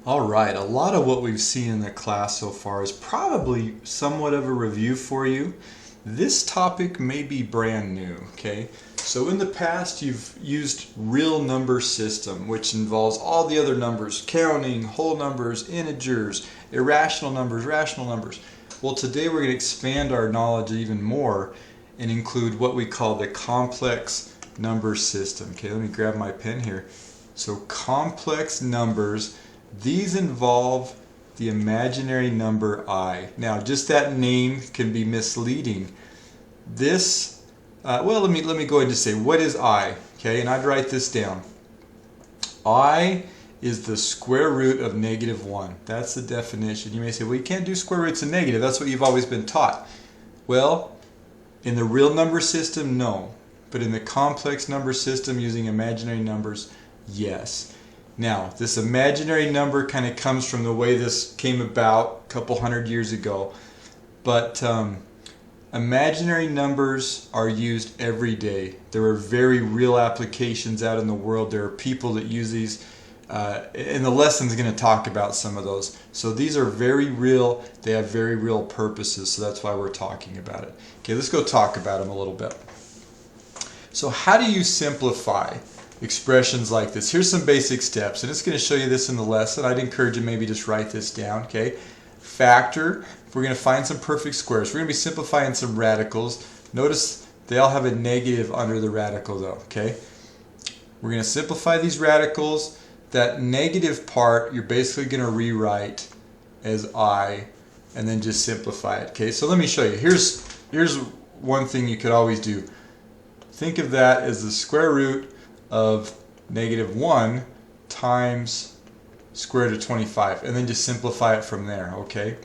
All right, a lot of what we've seen in the class so far is probably somewhat of a review for you. This topic may be brand new, okay? So in the past you've used real number system, which involves all the other numbers, counting, whole numbers, integers, irrational numbers, rational numbers. Well, today we're going to expand our knowledge even more and include what we call the complex number system. Okay, let me grab my pen here. So complex numbers, these involve the imaginary number I. Now, just that name can be misleading. This, well, let me go ahead and just say, what is I? Okay, and I'd write this down. I is the square root of -1. That's the definition. You may say, well, you can't do square roots of negative. That's what you've always been taught. Well, in the real number system, no. But in the complex number system using imaginary numbers, yes. Now, this imaginary number kind of comes from the way this came about a couple hundred years ago. But imaginary numbers are used every day. There are very real applications out in the world. There are people that use these. And the lesson's going to talk about some of those. So these are very real. They have very real purposes. So that's why we're talking about it. Okay, let's go talk about them a little bit. So how do you simplify expressions like this? Here's some basic steps, and it's going to show you this in the lesson. I'd encourage you maybe just write this down. Okay, factor. We're going to find some perfect squares. We're going to be simplifying some radicals. Notice they all have a negative under the radical though. Okay, we're going to simplify these radicals. That negative part you're basically going to rewrite as I and then just simplify it. Okay, so let me show you. Here's one thing you could always do. Think of that as the square root of -1 times square root of 25, and then just simplify it from there. Okay,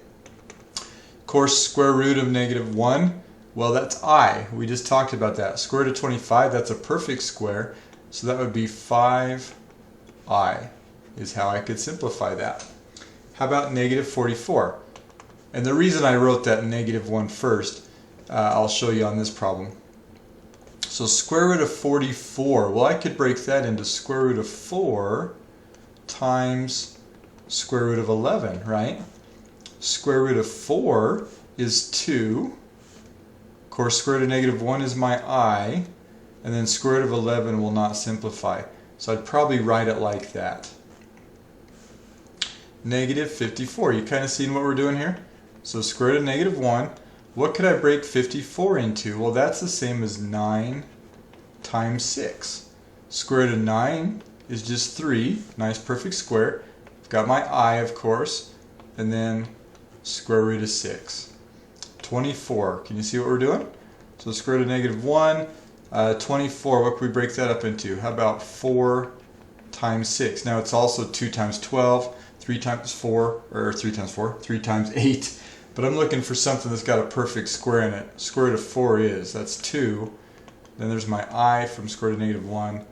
of course, square root of -1, well, that's I. We just talked about that. Square root of 25, that's a perfect square, so that would be 5I is how I could simplify that. How about -44? And the reason I wrote that -1 first, I'll show you on this problem. So square root of 44, well, I could break that into square root of 4 times square root of 11, right? Square root of 4 is 2. Of course, square root of -1 is my I. And then square root of 11 will not simplify. So I'd probably write it like that. -54. You kind of seen what we're doing here? So square root of -1. What could I break 54 into? Well, that's the same as 9 times 6. Square root of 9 is just 3. Nice perfect square. I've got my I, of course. And then square root of 6. 24. Can you see what we're doing? So square root of -1. 24, what can we break that up into? How about 4 times 6? Now it's also 2 times 12, 3 times 4, or 3 times 4, 3 times 8. But I'm looking for something that's got a perfect square in it. Square root of 4 is, that's 2. Then there's my I from square root of -1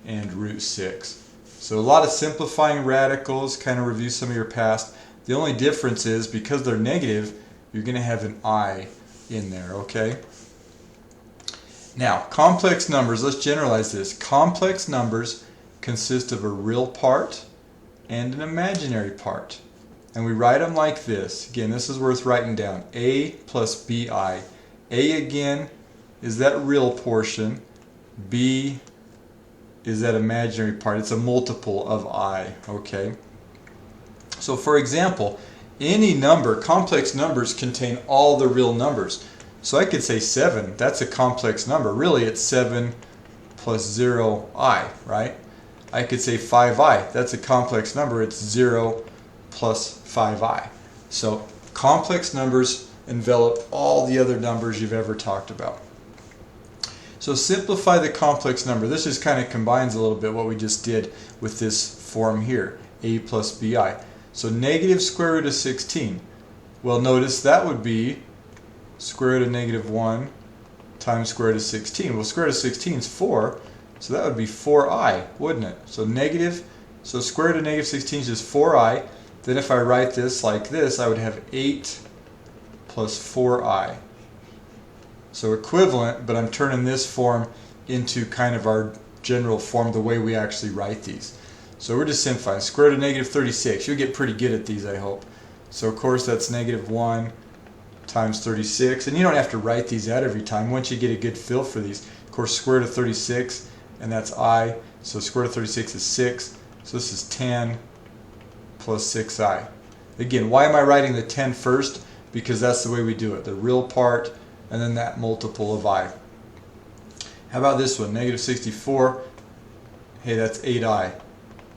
and root 6. So a lot of simplifying radicals, kind of review some of your past. The only difference is because they're negative, you're going to have an I in there, okay? Now, complex numbers, let's generalize this. Complex numbers consist of a real part and an imaginary part. And we write them like this. Again, this is worth writing down. A plus BI. A, again, is that real portion. B is that imaginary part. It's a multiple of I, okay? So, for example, any number, complex numbers contain all the real numbers. So I could say 7, that's a complex number. Really, it's 7 plus 0i, right? I could say 5i, that's a complex number. It's 0 plus 5i. So complex numbers envelop all the other numbers you've ever talked about. So simplify the complex number. This just kind of combines a little bit what we just did with this form here, a plus bi. So negative square root of 16. Well, notice that would be square root of -1 times square root of 16. Well, square root of 16 is 4, so that would be 4i, wouldn't it? So square root of -16 is just 4i. Then if I write this like this, I would have 8 plus 4i. So equivalent, but I'm turning this form into kind of our general form, the way we actually write these. So we're just simplifying. Square root of negative 36. You'll get pretty good at these, I hope. So of course that's negative 1 times 36. And you don't have to write these out every time. Once you get a good feel for these, of course square root of 36, and that's I. So square root of 36 is 6. So this is 10 plus 6i. Again, why am I writing the 10 first? Because that's the way we do it. The real part and then that multiple of I. How about this one? Negative 64. Hey, that's 8i.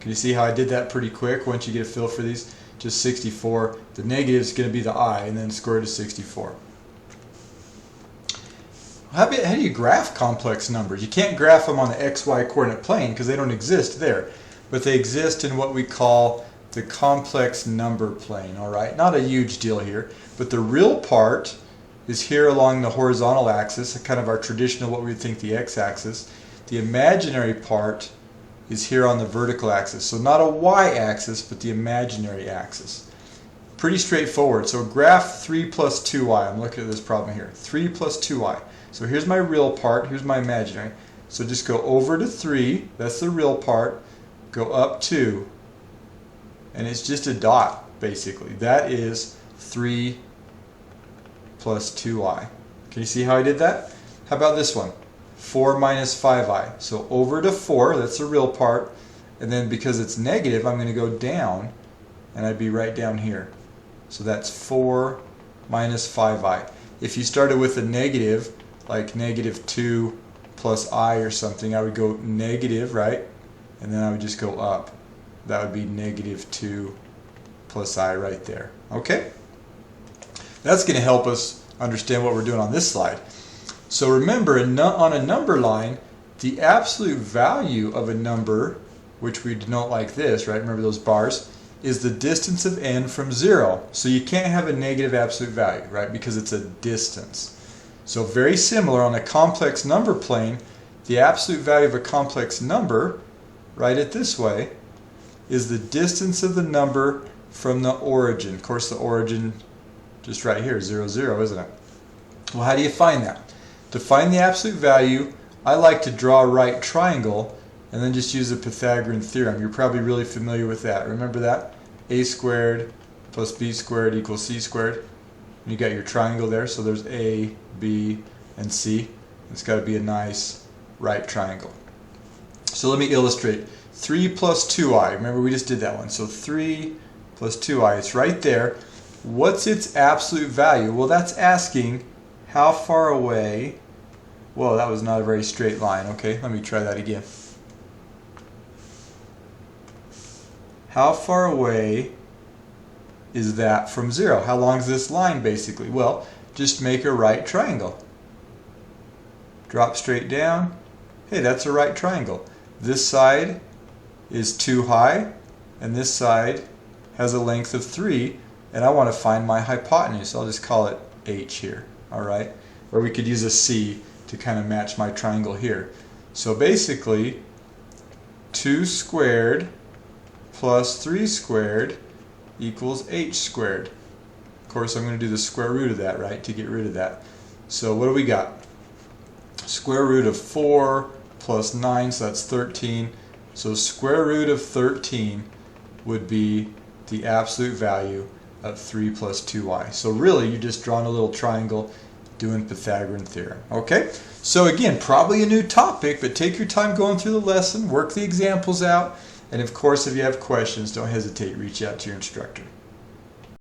Can you see how I did that pretty quick once you get a feel for these? Just 64. The negative is going to be the I, and then square root of 64. How do you graph complex numbers? You can't graph them on the xy coordinate plane because they don't exist there. But they exist in what we call the complex number plane. All right, not a huge deal here. But the real part is here along the horizontal axis, kind of our traditional, what we would think the x-axis. The imaginary part is here on the vertical axis. So not a y-axis, but the imaginary axis. Pretty straightforward. So graph 3 plus 2y. I'm looking at this problem here. 3 plus 2y. So here's my real part, here's my imaginary. So just go over to 3, that's the real part, go up 2, and it's just a dot, basically. That is 3 plus 2y. Can you see how I did that? How about this one? 4 minus 5i. So over to 4, that's the real part, and then because it's negative, I'm going to go down, and I'd be right down here. So that's 4 minus 5i. If you started with a negative, like negative 2 plus I or something, I would go negative, right? And then I would just go up. That would be negative 2 plus I right there. Okay? That's going to help us understand what we're doing on this slide. So remember, on a number line, the absolute value of a number, which we denote like this, right? Remember those bars? Is the distance of n from 0. So you can't have a negative absolute value, right? Because it's a distance. So very similar on a complex number plane, the absolute value of a complex number, write it this way, is the distance of the number from the origin. Of course, the origin just right here, 0, 0, isn't it? Well, how do you find that? To find the absolute value, I like to draw a right triangle and then just use the Pythagorean theorem. You're probably really familiar with that. Remember that? A squared plus b squared equals c squared. And you got your triangle there, so there's A, B, and C. It's got to be a nice right triangle. So let me illustrate. 3 plus 2i. Remember we just did that one. So 3 plus 2i. It's right there. What's its absolute value? Well, that's asking how far away... Whoa, that was not a very straight line. Okay, let me try that again. How far away is that from 0? How long is this line basically? Well, just make a right triangle. Drop straight down. Hey, that's a right triangle. This side is 2 high, and this side has a length of 3, and I want to find my hypotenuse. I'll just call it h here, all right? Or we could use a c to kind of match my triangle here. So basically, 2 squared plus 3 squared equals h squared. Of course, I'm going to do the square root of that, right, to get rid of that. So what do we got? Square root of 4 plus 9, so that's 13. So square root of 13 would be the absolute value of 3 plus 2y. So really, you're just drawing a little triangle doing Pythagorean theorem. Okay? So again, probably a new topic, but take your time going through the lesson, work the examples out, and of course, if you have questions, don't hesitate, reach out to your instructor.